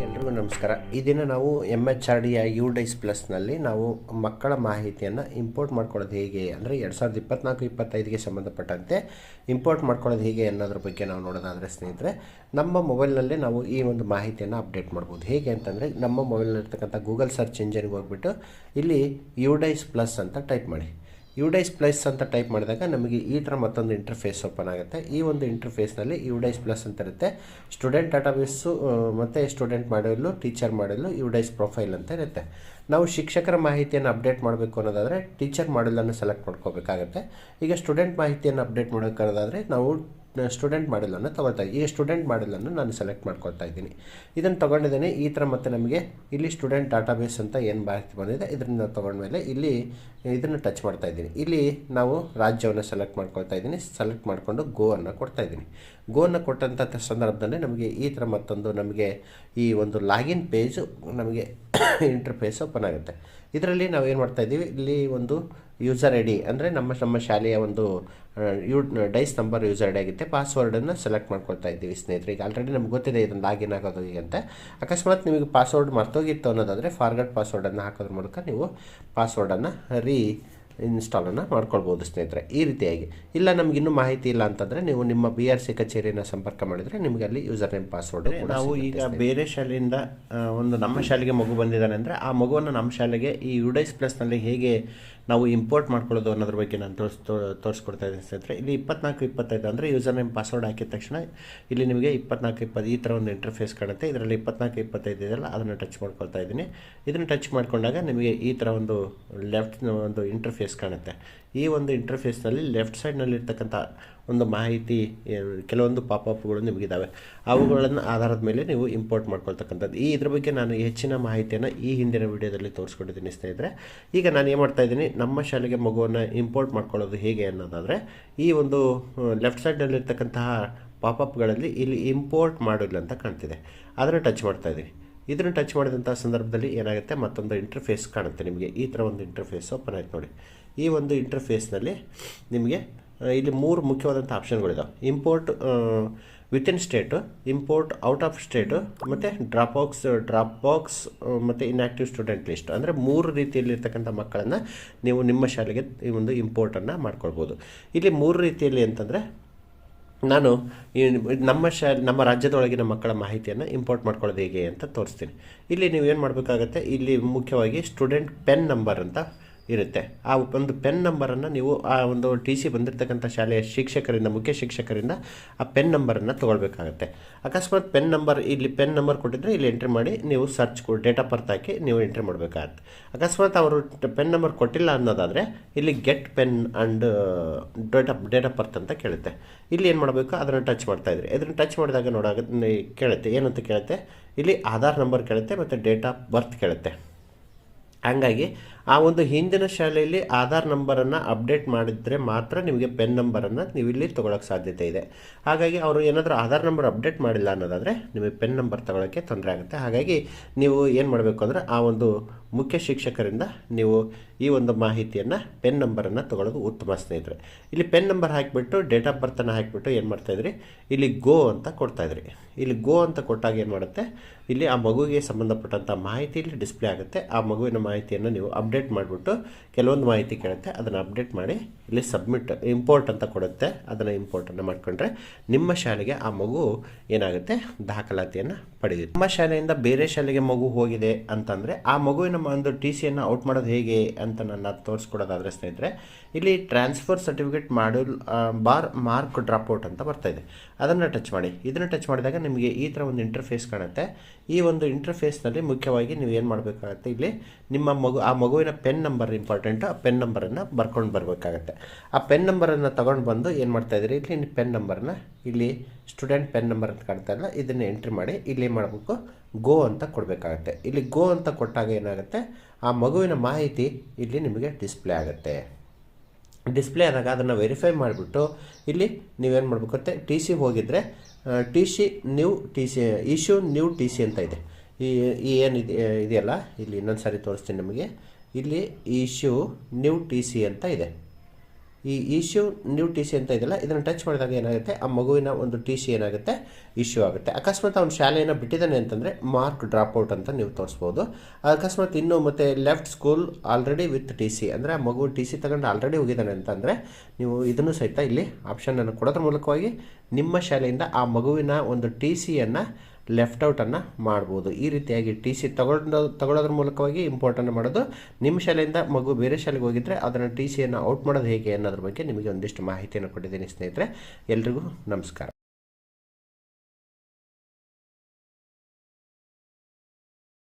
ಎಲ್ರಿಗೂ ನಮಸ್ಕಾರ. ಈ ದಿನ ನಾವು MHRD UDICE ಪ್ಲಸ್ನಲ್ಲಿ ನಾವು ಮಕ್ಕಳ ಮಾಹಿತಿಯನ್ನು ಇಂಪೋರ್ಟ್ ಮಾಡ್ಕೊಳ್ಳೋದು ಹೇಗೆ ಅಂದರೆ 2024-25ಗೆ ಸಂಬಂಧಪಟ್ಟಂತೆ ಇಂಪೋರ್ಟ್ ಮಾಡ್ಕೊಳ್ಳೋದು ಹೇಗೆ ಅನ್ನೋದ್ರ ಬಗ್ಗೆ ನಾವು ನೋಡೋದಾದರೆ ಸ್ನೇಹಿತರೆ, ನಮ್ಮ ಮೊಬೈಲ್ನಲ್ಲೇ ನಾವು ಈ ಒಂದು ಮಾಹಿತಿಯನ್ನು ಅಪ್ಡೇಟ್ ಮಾಡ್ಬೋದು. ಹೇಗೆ ಅಂತಂದರೆ, ನಮ್ಮ ಮೊಬೈಲ್ನಲ್ಲಿರ್ತಕ್ಕಂಥ ಗೂಗಲ್ ಸರ್ಚ್ ಇಂಜಿನ್ಗೆ ಹೋಗ್ಬಿಟ್ಟು ಇಲ್ಲಿ UDICE ಪ್ಲಸ್ ಅಂತ ಟೈಪ್ ಮಾಡಿ. UDICE ಪ್ಲಸ್ ಅಂತ ಟೈಪ್ ಮಾಡಿದಾಗ ನಮಗೆ ಈ ಥರ ಮತ್ತೊಂದು ಇಂಟರ್ಫೇಸ್ ಓಪನ್ ಆಗುತ್ತೆ. ಈ ಒಂದು ಇಂಟರ್ಫೇಸ್ನಲ್ಲಿ UDICE ಪ್ಲಸ್ ಅಂತ ಇರುತ್ತೆ. ಸ್ಟೂಡೆಂಟ್ ಡಾಟಾಬೇಸು ಮತ್ತು ಸ್ಟೂಡೆಂಟ್ ಮಾಡಲು, ಟೀಚರ್ ಮಾಡಲು UDICE ಪ್ರೊಫೈಲ್ ಅಂತ ಇರುತ್ತೆ. ನಾವು ಶಿಕ್ಷಕರ ಮಾಹಿತಿಯನ್ನು ಅಪ್ಡೇಟ್ ಮಾಡಬೇಕು ಅನ್ನೋದಾದರೆ ಟೀಚರ್ ಮಾಡಲನ್ನು ಸೆಲೆಕ್ಟ್ ಮಾಡ್ಕೋಬೇಕಾಗತ್ತೆ. ಈಗ ಸ್ಟೂಡೆಂಟ್ ಮಾಹಿತಿಯನ್ನು ಅಪ್ಡೇಟ್ ಮಾಡೋಕ್ಕಾದ್ರೆ ನಾವು ಸ್ಟೂಡೆಂಟ್ ಮಾಡಲನ್ನು ತೊಗೊಳ್ತಾ ಇದ್ದೀವಿ. ಈ ಸ್ಟೂಡೆಂಟ್ ಮಾಡಲನ್ನು ನಾನು ಸೆಲೆಕ್ಟ್ ಮಾಡ್ಕೊಳ್ತಾ ಇದ್ದೀನಿ. ಇದನ್ನು ತೊಗೊಂಡಿದ್ದೇನೆ. ಈ ಥರ ಮತ್ತು ನಮಗೆ ಇಲ್ಲಿ ಸ್ಟೂಡೆಂಟ್ ಡಾಟಾಬೇಸ್ ಅಂತ ಏನು ಮಾಹಿತಿ ಬಂದಿದೆ ಇದರಿಂದ ತೊಗೊಂಡ್ಮೇಲೆ ಇಲ್ಲಿ ಇದನ್ನು ಟಚ್ ಮಾಡ್ತಾ ಇದ್ದೀನಿ. ಇಲ್ಲಿ ನಾವು ರಾಜ್ಯವನ್ನು ಸೆಲೆಕ್ಟ್ ಮಾಡ್ಕೊಳ್ತಾ ಇದ್ದೀನಿ. ಸೆಲೆಕ್ಟ್ ಮಾಡಿಕೊಂಡು ಗೋ ಅನ್ನು ಕೊಡ್ತಾ ಇದ್ದೀನಿ. ಗೋವನ್ನು ಕೊಟ್ಟಂಥ ಸಂದರ್ಭದಲ್ಲಿ ನಮಗೆ ಈ ಥರ ಮತ್ತೊಂದು ನಮಗೆ ಈ ಒಂದು ಲಾಗಿನ್ ಪೇಜು ನಮಗೆ ಇಂಟರ್ಫೇಸ್ ಓಪನ್ ಆಗುತ್ತೆ. ಇದರಲ್ಲಿ ನಾವು ಏನು ಮಾಡ್ತಾಯಿದ್ದೀವಿ, ಇಲ್ಲಿ ಒಂದು ಯೂಸರ್ ಐ ಡಿ ಅಂದರೆ ನಮ್ಮ ಶಾಲೆಯ ಒಂದು DISE number user I D ಆಗುತ್ತೆ. ಪಾಸ್ವರ್ಡನ್ನು ಸೆಲೆಕ್ಟ್ ಮಾಡ್ಕೊಳ್ತಾ ಇದ್ದೀವಿ ಸ್ನೇಹಿತರೆ. ಈಗ ಆಲ್ರೆಡಿ ನಮ್ಗೆ ಗೊತ್ತಿದೆ ಇದನ್ನು ಲಾಗಿನ್ ಆಗೋದು ಹೀಗೆ ಅಂತ. ಅಕಸ್ಮಾತ್ ನಿಮಗೆ ಪಾಸ್ವರ್ಡ್ ಮರ್ತೋಗಿತ್ತು ಅನ್ನೋದಾದರೆ ಫಾರ್ಗಟ್ ಪಾಸ್ವರ್ಡನ್ನು ಹಾಕೋದ್ರ ಮೂಲಕ ನೀವು ಪಾಸ್ವರ್ಡನ್ನು ಇನ್ಸ್ಟಾಲನ್ನು ಮಾಡ್ಕೊಳ್ಬೋದು ಸ್ನೇಹಿತರೆ. ಈ ರೀತಿಯಾಗಿ ಇಲ್ಲ ನಮಗಿನ್ನೂ ಮಾಹಿತಿ ಇಲ್ಲ ಅಂತಂದರೆ ನೀವು ನಿಮ್ಮ BRC ಕಚೇರಿಯನ್ನು ಸಂಪರ್ಕ ಮಾಡಿದರೆ ನಿಮಗೆ ಅಲ್ಲಿ ಯೂಸರ್ ನೇಮ್ ಪಾಸ್ವರ್ಡ್ ನಾವು ಈಗ ಬೇರೆ ಶಾಲೆಯಿಂದ ಒಂದು ನಮ್ಮ ಶಾಲೆಗೆ ಮಗು ಬಂದಿದ್ದಾನೆ ಅಂದರೆ ಆ ಮಗುವನ್ನು ನಮ್ಮ ಶಾಲೆಗೆ ಈ UDICE ಪ್ಲಸ್ನಲ್ಲಿ ಹೇಗೆ ನಾವು ಇಂಪೋರ್ಟ್ ಮಾಡ್ಕೊಳ್ಳೋದು ಅನ್ನೋದ್ರ ಬಗ್ಗೆ ನಾನು ತೋರಿಸ್ಕೊಡ್ತಾ ಇದ್ದೀನಿ ಸ್ನೇಹಿತರೆ. ಇಲ್ಲಿ 24-25 ಅಂದರೆ ಯೂಸರ್ ನೇಮ್ ಪಾಸ್ವರ್ಡ್ ಹಾಕಿದ ತಕ್ಷಣ ಇಲ್ಲಿ ನಿಮಗೆ 24-20 ಈ ಥರ ಒಂದು ಇಂಟರ್ಫೇಸ್ ಕಾಣುತ್ತೆ. ಇದರಲ್ಲಿ 24-25 ಇದೆಯಲ್ಲ ಅದನ್ನು ಟಚ್ ಮಾಡ್ಕೊಳ್ತಾ ಇದ್ದೀನಿ. ಇದನ್ನು ಟಚ್ ಮಾಡ್ಕೊಂಡಾಗ ನಿಮಗೆ ಈ ಥರ ಒಂದು ಲೆಫ್ಟ್ ಒಂದು ಇಂಟರ್ಫೇಸ್ ಕಾಣುತ್ತೆ. ಈ ಒಂದು ಇಂಟರ್ಫೇಸ್ನಲ್ಲಿ ಲೆಫ್ಟ್ ಸೈಡ್ನಲ್ಲಿರ್ತಕ್ಕಂಥ ಒಂದು ಮಾಹಿತಿ ಕೆಲವೊಂದು ಪಾಪಪ್ಗಳು ನಿಮಗಿದ್ದಾವೆ. ಅವುಗಳನ್ನು ಆಧಾರದ ಮೇಲೆ ನೀವು ಇಂಪೋರ್ಟ್ ಮಾಡ್ಕೊಳ್ತಕ್ಕಂಥದ್ದು. ಇದ್ರ ಬಗ್ಗೆ ನಾನು ಹೆಚ್ಚಿನ ಮಾಹಿತಿಯನ್ನು ಈ ಹಿಂದಿನ ವಿಡಿಯೋದಲ್ಲಿ ತೋರಿಸ್ಕೊಟ್ಟಿದ್ದೀನಿ ಸ್ನೇಹಿತರೆ. ಈಗ ನಾನು ಏನು ಮಾಡ್ತಾಯಿದ್ದೀನಿ, ನಮ್ಮ ಶಾಲೆಗೆ ಮಗುವನ್ನು ಇಂಪೋರ್ಟ್ ಮಾಡ್ಕೊಳ್ಳೋದು ಹೇಗೆ ಅನ್ನೋದಾದರೆ ಈ ಒಂದು ಲೆಫ್ಟ್ ಸೈಡ್ನಲ್ಲಿರ್ತಕ್ಕಂತಹ ಪಾಪಪ್ಗಳಲ್ಲಿ ಇಲ್ಲಿ ಇಂಪೋರ್ಟ್ ಮಾಡಿಲ್ಲ ಅಂತ ಕಾಣ್ತಿದೆ. ಅದನ್ನು ಟಚ್ ಮಾಡ್ತಾಯಿದ್ದೀನಿ. ಇದನ್ನು ಟಚ್ ಮಾಡಿದಂಥ ಸಂದರ್ಭದಲ್ಲಿ ಏನಾಗುತ್ತೆ, ಮತ್ತೊಂದು ಇಂಟರ್ಫೇಸ್ ಕಾಣುತ್ತೆ ನಿಮಗೆ. ಈ ಥರ ಒಂದು ಇಂಟರ್ಫೇಸ್ ಓಪನ್ ಆಯ್ತು ನೋಡಿ. ಈ ಒಂದು ಇಂಟರ್ಫೇಸ್ನಲ್ಲಿ ನಿಮಗೆ ಇಲ್ಲಿ 3 ಮುಖ್ಯವಾದಂಥ ಆಪ್ಷನ್ಗಳಿದಾವೆ. Import within state, import out of state ಮತ್ತು ಡ್ರಾಪ್ ಬಾಕ್ಸ್ ಮತ್ತು ಇನ್ಆ್ಯಕ್ಟಿವ್ ಸ್ಟೂಡೆಂಟ್ ಲಿಸ್ಟ್. ಅಂದರೆ 3 ರೀತಿಯಲ್ಲಿರ್ತಕ್ಕಂಥ ಮಕ್ಕಳನ್ನು ನೀವು ನಿಮ್ಮ ಶಾಲೆಗೆ ಈ ಒಂದು ಇಂಪೋರ್ಟನ್ನು ಮಾಡ್ಕೊಳ್ಬೋದು. ಇಲ್ಲಿ 3 ರೀತಿಯಲ್ಲಿ ಅಂತಂದರೆ ನಾನು ನಮ್ಮ ರಾಜ್ಯದೊಳಗಿನ ಮಕ್ಕಳ ಮಾಹಿತಿಯನ್ನು ಇಂಪೋರ್ಟ್ ಮಾಡ್ಕೊಳ್ಳೋದು ಹೇಗೆ ಅಂತ ತೋರಿಸ್ತೀನಿ. ಇಲ್ಲಿ ನೀವೇನು ಮಾಡಬೇಕಾಗತ್ತೆ, ಇಲ್ಲಿ ಮುಖ್ಯವಾಗಿ ಸ್ಟೂಡೆಂಟ್ ಪೆನ್ ನಂಬರ್ ಅಂತ ಇರುತ್ತೆ. ಆ ಒಂದು ಪೆನ್ ನಂಬರನ್ನು ನೀವು ಆ ಒಂದು TC ಬಂದಿರತಕ್ಕಂಥ ಶಾಲೆಯ ಶಿಕ್ಷಕರಿಂದ, ಮುಖ್ಯ ಶಿಕ್ಷಕರಿಂದ ಆ ಪೆನ್ ನಂಬರನ್ನು ತೊಗೊಳ್ಬೇಕಾಗತ್ತೆ. ಅಕಸ್ಮಾತ್ ಪೆನ್ ನಂಬರ್ ಕೊಟ್ಟಿದ್ದರೆ ಇಲ್ಲಿ ಎಂಟ್ರಿ ಮಾಡಿ ನೀವು ಸರ್ಚ್ ಡೇಟ್ ಆಫ್ ಬರ್ತ್ ಹಾಕಿ ನೀವು ಎಂಟ್ರಿ ಮಾಡಬೇಕಾಗತ್ತೆ. ಅಕಸ್ಮಾತ್ ಅವರು ಪೆನ್ ನಂಬರ್ ಕೊಟ್ಟಿಲ್ಲ ಅನ್ನೋದಾದರೆ ಇಲ್ಲಿ get pen and date of birth ಅಂತ ಕೇಳುತ್ತೆ. ಇಲ್ಲಿ ಏನು ಮಾಡಬೇಕು, ಅದನ್ನು ಟಚ್ ಮಾಡ್ತಾಯಿದ್ರಿ. ಇದನ್ನು ಟಚ್ ಮಾಡಿದಾಗ ಕೇಳುತ್ತೆ, ಏನಂತ ಕೇಳುತ್ತೆ, ಇಲ್ಲಿ ಆಧಾರ್ ನಂಬರ್ ಕೇಳುತ್ತೆ ಮತ್ತು ಡೇಟ್ ಆಫ್ ಬರ್ತ್ ಕೇಳುತ್ತೆ. ಹಾಗಾಗಿ ಆ ಒಂದು ಹಿಂದಿನ ಶಾಲೆಯಲ್ಲಿ ಆಧಾರ್ ನಂಬರನ್ನು ಅಪ್ಡೇಟ್ ಮಾಡಿದರೆ ಮಾತ್ರ ನಿಮಗೆ ಪೆನ್ ನಂಬರನ್ನು ನೀವು ಇಲ್ಲಿ ತೊಗೊಳಕ್ಕೆ ಸಾಧ್ಯತೆ ಇದೆ. ಹಾಗಾಗಿ ಅವರು ಏನಾದರೂ ಆಧಾರ್ ನಂಬರ್ ಅಪ್ಡೇಟ್ ಮಾಡಿಲ್ಲ ಅನ್ನೋದಾದರೆ ನಿಮಗೆ ಪೆನ್ ನಂಬರ್ ತೊಗೊಳಕ್ಕೆ ತೊಂದರೆ ಆಗುತ್ತೆ. ಹಾಗಾಗಿ ನೀವು ಏನು ಮಾಡಬೇಕು ಅಂದರೆ ಆ ಒಂದು ಮುಖ್ಯ ಶಿಕ್ಷಕರಿಂದ ನೀವು ಈ ಒಂದು ಮಾಹಿತಿಯನ್ನು ಪೆನ್ ನಂಬರನ್ನು ತೊಗೊಳ್ಳೋದು ಉತ್ತಮ ಸ್ನೇಹಿತರೆ. ಇಲ್ಲಿ ಪೆನ್ ನಂಬರ್ ಹಾಕಿಬಿಟ್ಟು ಡೇಟ್ ಆಫ್ ಬರ್ತನ್ನು ಹಾಕಿಬಿಟ್ಟು ಏನು ಮಾಡ್ತಾಯಿದ್ರಿ, ಇಲ್ಲಿ ಗೋ ಅಂತ ಕೊಡ್ತಾಯಿದ್ರಿ. ಇಲ್ಲಿ ಗೋ ಅಂತ ಕೊಟ್ಟಾಗ ಏನು ಮಾಡುತ್ತೆ, ಇಲ್ಲಿ ಆ ಮಗುವಿಗೆ ಸಂಬಂಧಪಟ್ಟಂಥ ಮಾಹಿತಿ ಇಲ್ಲಿ ಡಿಸ್ಪ್ಲೇ ಆಗುತ್ತೆ. ಆ ಮಗುವಿನ ಮಾಹಿತಿಯನ್ನು ನೀವು ಅಪ್ಡೇಟ್ ಮಾಡಿಬಿಟ್ಟು ಕೆಲವೊಂದು ಮಾಹಿತಿ ಕೇಳುತ್ತೆ, ಅದನ್ನು ಅಪ್ಡೇಟ್ ಮಾಡಿ ಇಲ್ಲಿ ಸಬ್ಮಿಟ್ ಇಂಪೋರ್ಟ್ ಅಂತ ಕೊಡುತ್ತೆ. ಅದನ್ನು ಇಂಪೋರ್ಟನ್ನು ಮಾಡಿಕೊಂಡ್ರೆ ನಿಮ್ಮ ಶಾಲೆಗೆ ಆ ಮಗು ಏನಾಗುತ್ತೆ, ದಾಖಲಾತಿಯನ್ನು ಪಡೆಯುತ್ತೆ. ನಮ್ಮ ಶಾಲೆಯಿಂದ ಬೇರೆ ಶಾಲೆಗೆ ಮಗು ಹೋಗಿದೆ ಅಂತಂದರೆ ಆ ಮಗುವಿನ ಒಂದು TCಯನ್ನು ಔಟ್ ಮಾಡೋದು ಹೇಗೆ ಅಂತ ನಾನು ತೋರಿಸ್ಕೊಡೋದಾದರೆ ಸ್ನೇಹಿತರೆ, ಇಲ್ಲಿ transfer certificate module mark dropout ಅಂತ ಬರ್ತಾಯಿದೆ. ಅದನ್ನು ಟಚ್ ಮಾಡಿ. ಇದನ್ನು ಟಚ್ ಮಾಡಿದಾಗ ನಿಮಗೆ ಈ ಥರ ಒಂದು ಇಂಟರ್ಫೇಸ್ ಕಾಣುತ್ತೆ. ಈ ಒಂದು ಇಂಟರ್ಫೇಸ್ನಲ್ಲಿ ಮುಖ್ಯವಾಗಿ ನೀವು ಏನು ಮಾಡಬೇಕಾಗತ್ತೆ, ಇಲ್ಲಿ ಆ ಮಗುವಿನ ಪೆನ್ ನಂಬರ್ ಇಂಪಾರ್ಟೆಂಟು. ಆ ಪೆನ್ ನಂಬರನ್ನು ಬರ್ಕೊಂಡು ಬರಬೇಕಾಗತ್ತೆ. ಆ ಪೆನ್ ನಂಬರನ್ನು ತೊಗೊಂಡು ಬಂದು ಏನು ಮಾಡ್ತಾಯಿದ್ರಿ, ಇಲ್ಲಿ ಪೆನ್ ನಂಬರನ್ನು ಇಲ್ಲಿ ಸ್ಟೂಡೆಂಟ್ ಪೆನ್ ನಂಬರ್ ಅಂತ ಕಾಣ್ತಾ ಇಲ್ಲ, ಇದನ್ನು ಎಂಟ್ರಿ ಮಾಡಿ ಇಲ್ಲಿ ಏನು ಮಾಡಬೇಕು, ಗೋ ಅಂತ ಕೊಡಬೇಕಾಗತ್ತೆ. ಇಲ್ಲಿ ಗೋ ಅಂತ ಕೊಟ್ಟಾಗ ಏನಾಗುತ್ತೆ, ಆ ಮಗುವಿನ ಮಾಹಿತಿ ಇಲ್ಲಿ ನಿಮಗೆ ಡಿಸ್ಪ್ಲೇ ಆಗುತ್ತೆ. ಡಿಸ್ಪ್ಲೇ ಆದಾಗ ಅದನ್ನು ವೆರಿಫೈ ಮಾಡಿಬಿಟ್ಟು ಇಲ್ಲಿ ನೀವೇನು ಮಾಡಬೇಕಾಗುತ್ತೆ, TC ಹೋಗಿದರೆ ಇಶ್ಯೂ ನ್ಯೂ TC ಅಂತ ಇದೆ. ಈ ಏನಿದೆ ಇದೆಯಲ್ಲ, ಇಲ್ಲಿ ಇನ್ನೊಂದು ಸಾರಿ ತೋರಿಸ್ತೀನಿ ನಿಮಗೆ. ಇಲ್ಲಿ ಇಶ್ಯೂ ನ್ಯೂ TC ಅಂತ ಇದೆ. ಈ ಇಶ್ಯೂ ನ್ಯೂ ಟಿ ಸಿ ಅಂತ ಇದೆಯಲ್ಲ, ಇದನ್ನು ಟಚ್ ಮಾಡಿದಾಗ ಏನಾಗುತ್ತೆ, ಆ ಮಗುವಿನ ಒಂದು ಟಿ ಸಿ ಏನಾಗುತ್ತೆ, ಇಶ್ಯೂ ಆಗುತ್ತೆ. ಅಕಸ್ಮಾತ್ ಅವ್ನು ಶಾಲೆಯನ್ನು ಬಿಟ್ಟಿದ್ದಾನೆ ಅಂತಂದರೆ ಮಾರ್ಕ್ ಡ್ರಾಪ್ಔಟ್ ಅಂತ ನೀವು ತೋರಿಸ್ಬೋದು. ಅಕಸ್ಮಾತ್ ಇನ್ನೂ ಮತ್ತು left school already with T C, ಅಂದರೆ ಆ ಮಗು ಟಿ ಸಿ ತಗೊಂಡು ಆಲ್ರೆಡಿ ಹೋಗಿದ್ದಾನೆ ಅಂತಂದರೆ ನೀವು ಇದನ್ನು ಸಹಿತ ಇಲ್ಲಿ ಆಪ್ಷನನ್ನು ಕೊಡೋದ್ರ ಮೂಲಕವಾಗಿ ನಿಮ್ಮ ಶಾಲೆಯಿಂದ ಆ ಮಗುವಿನ ಒಂದು ಟಿ ಸಿಯನ್ನು ಲೆಫ್ಟ್ ಔಟನ್ನು ಮಾಡ್ಬೋದು. ಈ ರೀತಿಯಾಗಿ ಟಿ ಸಿ ತಗೊಳ್ಳೋದ್ರ ಮೂಲಕವಾಗಿ ಇಂಪೋರ್ಟನ್ನು ಮಾಡೋದು. ನಿಮ್ಮ ಶಾಲೆಯಿಂದ ಮಗು ಬೇರೆ ಶಾಲೆಗೆ ಹೋಗಿದ್ದರೆ ಅದನ್ನು ಟಿ ಸಿಯನ್ನು ಔಟ್ ಮಾಡೋದು ಹೇಗೆ ಅನ್ನೋದ್ರ ಬಗ್ಗೆ ನಿಮಗೆ ಒಂದಿಷ್ಟು ಮಾಹಿತಿಯನ್ನು ಕೊಟ್ಟಿದ್ದೀನಿ ಸ್ನೇಹಿತರೆ. ಎಲ್ರಿಗೂ ನಮಸ್ಕಾರ.